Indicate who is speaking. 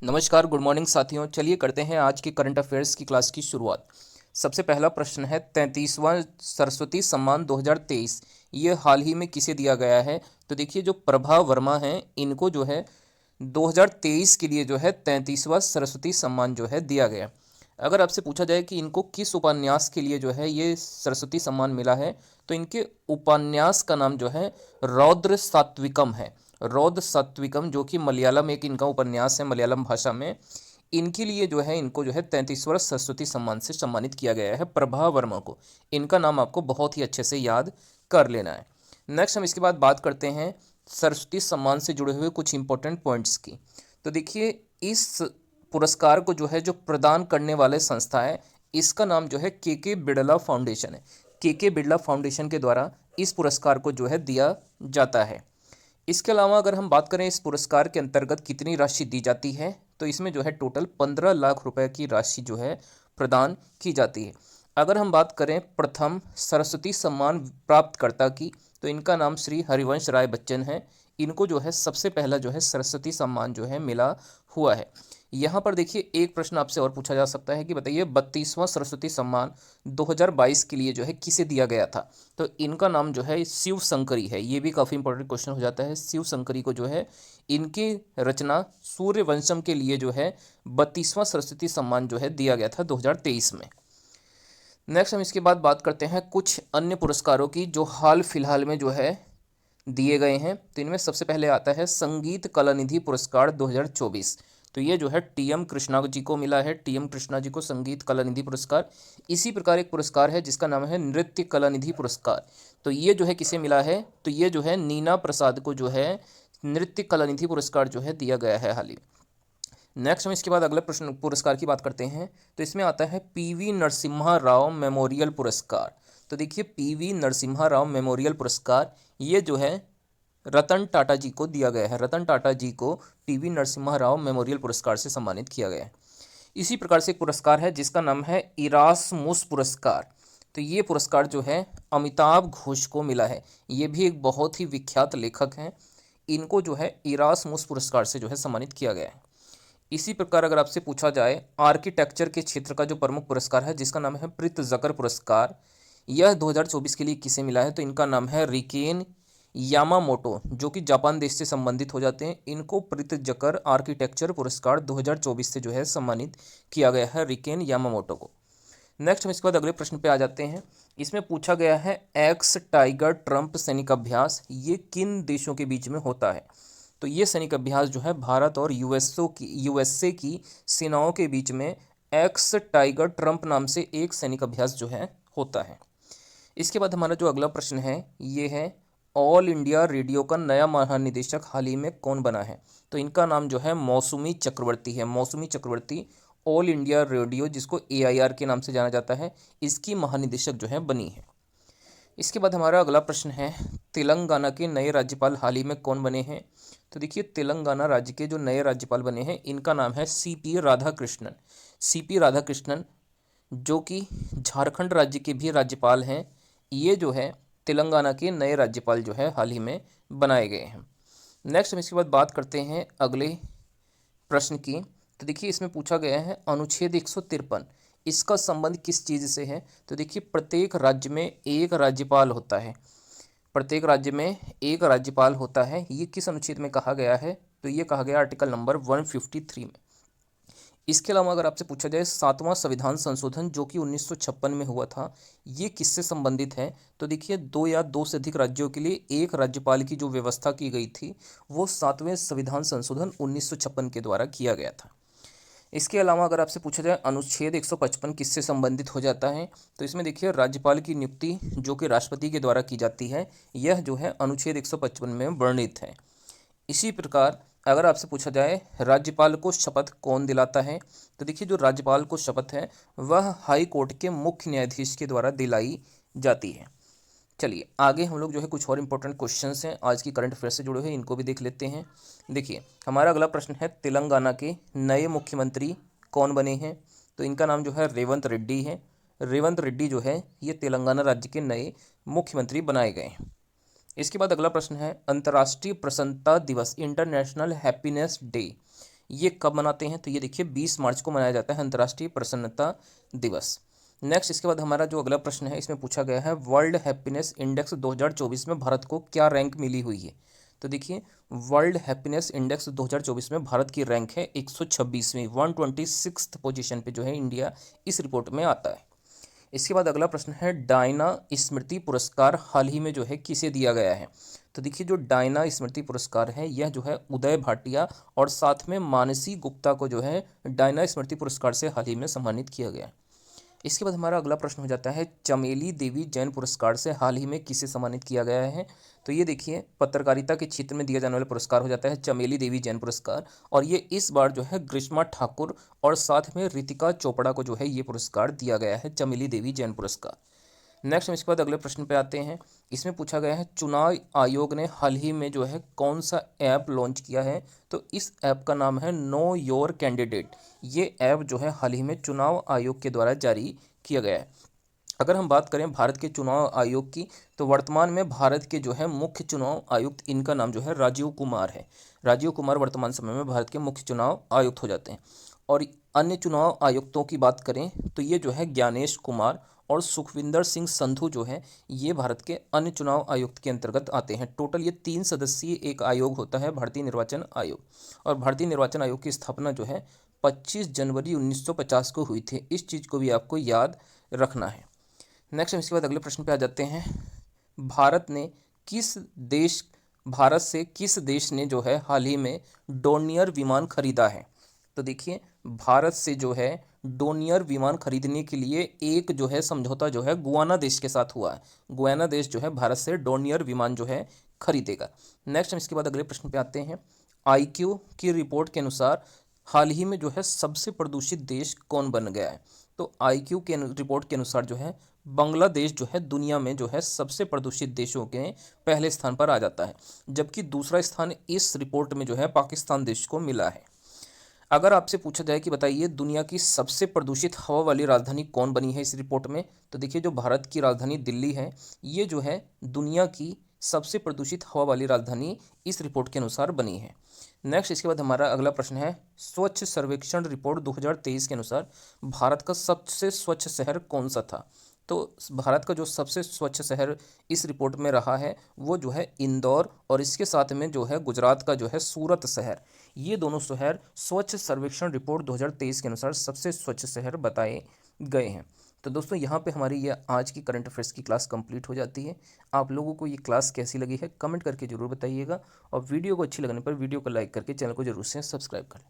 Speaker 1: नमस्कार, good morning साथियों। चलिए करते हैं आज की करंट अफेयर्स की क्लास की शुरुआत। सबसे पहला प्रश्न है 33वां सरस्वती सम्मान 2023 ये हाल ही में किसे दिया गया है। तो देखिए, जो प्रभा वर्मा हैं इनको जो है 2023 के लिए जो है 33वां सरस्वती सम्मान जो है दिया गया। अगर आपसे पूछा जाए कि इनको किस उपन्यास के लिए जो है ये सरस्वती सम्मान मिला है, तो इनके उपन्यास का नाम जो है रौद्र सात्विकम है। रौद्र सात्विकम, जो कि मलयालम एक इनका उपन्यास है, मलयालम भाषा में। इनके लिए जो है इनको जो है 33वां सरस्वती सम्मान से सम्मानित किया गया है, प्रभा वर्मा को। इनका नाम आपको बहुत ही अच्छे से याद कर लेना है। नेक्स्ट हम इसके बाद बात करते हैं सरस्वती सम्मान से जुड़े हुए कुछ इंपॉर्टेंट पॉइंट्स की। तो देखिए, इस पुरस्कार को जो है जो प्रदान करने वाले संस्था है, इसका नाम जो है के बिड़ला फाउंडेशन है। के बिड़ला फाउंडेशन के द्वारा इस पुरस्कार को जो है दिया जाता है। इसके अलावा अगर हम बात करें इस पुरस्कार के अंतर्गत कितनी राशि दी जाती है, तो इसमें जो है टोटल 15 लाख रुपए की राशि जो है प्रदान की जाती है। अगर हम बात करें प्रथम सरस्वती सम्मान प्राप्तकर्ता की, तो इनका नाम श्री हरिवंश राय बच्चन है। इनको जो है सबसे पहला जो है सरस्वती सम्मान जो है मिला हुआ है। यहाँ पर देखिए, एक प्रश्न आपसे और पूछा जा सकता है कि बताइए 32वां सरस्वती सम्मान 2022 के लिए जो है किसे दिया गया था। तो इनका नाम जो है शिव शंकरी है। ये भी काफ़ी इंपॉर्टेंट क्वेश्चन हो जाता है। शिव शंकरी को जो है इनकी रचना सूर्यवंशम के लिए जो है 32वां सरस्वती सम्मान जो है दिया गया था 2023 में। नेक्स्ट हम इसके बाद बात करते हैं कुछ अन्य पुरस्कारों की जो हाल फिलहाल में जो है दिए गए हैं। तो इनमें सबसे पहले आता है संगीत कलानिधि पुरस्कार 2024। तो ये जो है टीएम कृष्णा जी को मिला है। टीएम कृष्णा जी को संगीत कलानिधि पुरस्कार। इसी प्रकार एक पुरस्कार है जिसका नाम है नृत्य कलानिधि पुरस्कार। तो ये जो है किसे मिला है, तो ये जो है नीना प्रसाद को जो है नृत्य कलानिधि पुरस्कार जो है दिया गया है हाल ही। नेक्स्ट हम इसके बाद अगले प्रश्न पुरस्कार की बात करते हैं। तो इसमें आता है पीवी नरसिम्हा राव मेमोरियल पुरस्कार। तो देखिए, पीवी नरसिम्हा राव मेमोरियल पुरस्कार ये जो है रतन टाटा जी को दिया गया है। रतन टाटा जी को पीवी नरसिम्हा राव मेमोरियल पुरस्कार से सम्मानित किया गया है। इसी प्रकार से एक पुरस्कार है जिसका नाम है इरासमुस पुरस्कार। तो ये पुरस्कार जो है अमिताभ घोष को मिला है। ये भी एक बहुत ही विख्यात लेखक हैं। इनको जो है इरासमुस पुरस्कार से जो है सम्मानित किया गया है। इसी प्रकार अगर आपसे पूछा जाए आर्किटेक्चर के क्षेत्र का जो प्रमुख पुरस्कार है जिसका नाम है प्रित जकर पुरस्कार, यह 2024 के लिए किसे मिला है, तो इनका नाम है रिकेन यामामोटो, जो कि जापान देश से संबंधित हो जाते हैं। इनको प्रित जकर आर्किटेक्चर पुरस्कार 2024 से जो है सम्मानित किया गया है, रिकेन यामामोटो को। नेक्स्ट हम इसके बाद अगले प्रश्न पे आ जाते हैं। इसमें पूछा गया है एक्स टाइगर ट्रंप सैनिक अभ्यास ये किन देशों के बीच में होता है। तो ये सैनिक अभ्यास जो है भारत और यूएसए की सेनाओं के बीच में एक्स टाइगर ट्रंप नाम से एक सैनिक अभ्यास जो है होता है। इसके बाद हमारा जो अगला प्रश्न है ये है ऑल इंडिया रेडियो का नया महानिदेशक हाल ही में कौन बना है। तो इनका नाम जो है मौसमी चक्रवर्ती है। मौसमी चक्रवर्ती ऑल इंडिया रेडियो, जिसको एआईआर के नाम से जाना जाता है, इसकी महानिदेशक जो है बनी है। इसके बाद हमारा अगला प्रश्न है तेलंगाना के नए राज्यपाल हाल ही में कौन बने हैं। तो देखिए, तेलंगाना राज्य के जो नए राज्यपाल बने हैं इनका नाम है सीपी राधाकृष्णन। सीपी राधाकृष्णन, जो कि झारखंड राज्य के भी राज्यपाल हैं, ये जो है तेलंगाना के नए राज्यपाल जो है हाल ही में बनाए गए हैं। नेक्स्ट हम इसके बाद बात करते हैं अगले प्रश्न की। तो देखिए, इसमें पूछा गया है अनुच्छेद 153 इसका संबंध किस चीज़ से है। तो देखिए, प्रत्येक राज्य में एक राज्यपाल होता है। प्रत्येक राज्य में एक राज्यपाल होता है। ये किस अनुच्छेद में कहा गया है, तो ये कहा गया आर्टिकल नंबर 153 में। इसके अलावा अगर आपसे पूछा जाए सातवां संविधान संशोधन जो कि 1956 में हुआ था, ये किससे संबंधित है। तो देखिए, दो या दो से अधिक राज्यों के लिए एक राज्यपाल की जो व्यवस्था की गई थी वो सातवें संविधान संशोधन 1956 के द्वारा किया गया था। इसके अलावा अगर आपसे पूछा जाए अनुच्छेद 155 किससे संबंधित हो जाता है, तो इसमें देखिए राज्यपाल की नियुक्ति जो कि राष्ट्रपति के द्वारा की जाती है, यह जो है अनुच्छेद 155 में वर्णित है। इसी प्रकार अगर आपसे पूछा जाए राज्यपाल को शपथ कौन दिलाता है, तो देखिए, जो राज्यपाल को शपथ है वह हाई कोर्ट के मुख्य न्यायाधीश के द्वारा दिलाई जाती है। चलिए आगे हम लोग जो है कुछ और इंपॉर्टेंट क्वेश्चंस हैं आज की करंट अफेयर से जुड़े हुए, इनको भी देख लेते हैं। देखिए, हमारा अगला प्रश्न है तेलंगाना के नए मुख्यमंत्री कौन बने हैं। तो इनका नाम जो है रेवंत रेड्डी है। रेवंत रेड्डी जो है ये तेलंगाना राज्य के नए मुख्यमंत्री बनाए गए हैं। इसके बाद अगला प्रश्न है अंतर्राष्ट्रीय प्रसन्नता दिवस इंटरनेशनल हैप्पीनेस डे ये कब मनाते हैं? तो ये देखिए 20 मार्च को मनाया जाता है अंतर्राष्ट्रीय प्रसन्नता दिवस। नेक्स्ट इसके बाद हमारा जो अगला प्रश्न है इसमें पूछा गया है वर्ल्ड हैप्पीनेस इंडेक्स 2024 में भारत को क्या रैंक मिली हुई है? तो देखिए वर्ल्ड हैप्पीनेस इंडेक्स 2024 में भारत की रैंक है 126वीं, 126th पोजीशन पे जो है इंडिया इस रिपोर्ट में आता है। इसके बाद अगला प्रश्न है डायना स्मृति पुरस्कार हाल ही में जो है किसे दिया गया है? तो देखिए जो डायना स्मृति पुरस्कार है यह जो है उदय भाटिया और साथ में मानसी गुप्ता को जो है डायना स्मृति पुरस्कार से हाल ही में सम्मानित किया गया है। इसके बाद हमारा अगला प्रश्न हो जाता है चमेली देवी जैन पुरस्कार से हाल ही में किसे सम्मानित किया गया है? तो ये देखिए पत्रकारिता के क्षेत्र में दिया जाने वाला पुरस्कार हो जाता है चमेली देवी जैन पुरस्कार, और ये इस बार जो है ग्रीष्मा ठाकुर और साथ में रितिका चोपड़ा को जो है ये पुरस्कार दिया गया है चमेली देवी जैन पुरस्कार। नेक्स्ट हम इसके बाद अगले प्रश्न पे आते हैं। इसमें पूछा गया है चुनाव आयोग ने हाल ही में जो है कौन सा ऐप लॉन्च किया है? तो इस ऐप का नाम है नो योर कैंडिडेट। ये ऐप जो है हाल ही में चुनाव आयोग के द्वारा जारी किया गया है। अगर हम बात करें भारत के चुनाव आयोग की, तो वर्तमान में भारत के जो है मुख्य चुनाव आयुक्त, इनका नाम जो है राजीव कुमार है। राजीव कुमार वर्तमान समय में भारत के मुख्य चुनाव आयुक्त हो जाते हैं। और अन्य चुनाव आयुक्तों की बात करें तो ये जो है ज्ञानेश कुमार और सुखविंदर सिंह संधू जो है ये भारत के अन्य चुनाव आयुक्त के अंतर्गत आते हैं। टोटल ये 3 सदस्यीय एक आयोग होता है भारतीय निर्वाचन आयोग। और भारतीय निर्वाचन आयोग की स्थापना जो है 25 जनवरी 1950 को हुई थी। इस चीज़ को भी आपको याद रखना है। नेक्स्ट हम इसके बाद अगले प्रश्न पे आ जाते हैं। भारत ने किस देश भारत से किस देश ने जो है हाल ही में डोर्नियर विमान खरीदा है? तो देखिए भारत से जो है डोर्नियर विमान खरीदने के लिए एक जो है समझौता जो है गुयाना देश के साथ हुआ है। गुयाना देश जो है भारत से डोर्नियर विमान जो है खरीदेगा। नेक्स्ट हम इसके बाद अगले प्रश्न पे आते हैं। आईक्यू की रिपोर्ट के अनुसार हाल ही में जो है सबसे प्रदूषित देश कौन बन गया है? तो आईक्यू के रिपोर्ट के अनुसार जो है बांग्लादेश जो है दुनिया में जो है सबसे प्रदूषित देशों के पहले स्थान पर आ जाता है, जबकि दूसरा स्थान इस रिपोर्ट में जो है पाकिस्तान देश को मिला है। अगर आपसे पूछा जाए कि बताइए दुनिया की सबसे प्रदूषित हवा वाली राजधानी कौन बनी है इस रिपोर्ट में, तो देखिए जो भारत की राजधानी दिल्ली है ये जो है दुनिया की सबसे प्रदूषित हवा वाली राजधानी इस रिपोर्ट के अनुसार बनी है। नेक्स्ट इसके बाद हमारा अगला प्रश्न है स्वच्छ सर्वेक्षण रिपोर्ट 2023 के अनुसार भारत का सबसे स्वच्छ शहर कौन सा था? तो भारत का जो सबसे स्वच्छ शहर इस रिपोर्ट में रहा है वो जो है इंदौर, और इसके साथ में जो है गुजरात का जो है सूरत शहर। ये दोनों शहर स्वच्छ सर्वेक्षण रिपोर्ट 2023 के अनुसार सबसे स्वच्छ शहर बताए गए हैं। तो दोस्तों यहाँ पे हमारी ये आज की करंट अफेयर्स की क्लास कंप्लीट हो जाती है। आप लोगों को ये क्लास कैसी लगी है कमेंट करके ज़रूर बताइएगा, और वीडियो को अच्छी लगने पर वीडियो को लाइक करके चैनल को जरूर से सब्सक्राइब करें।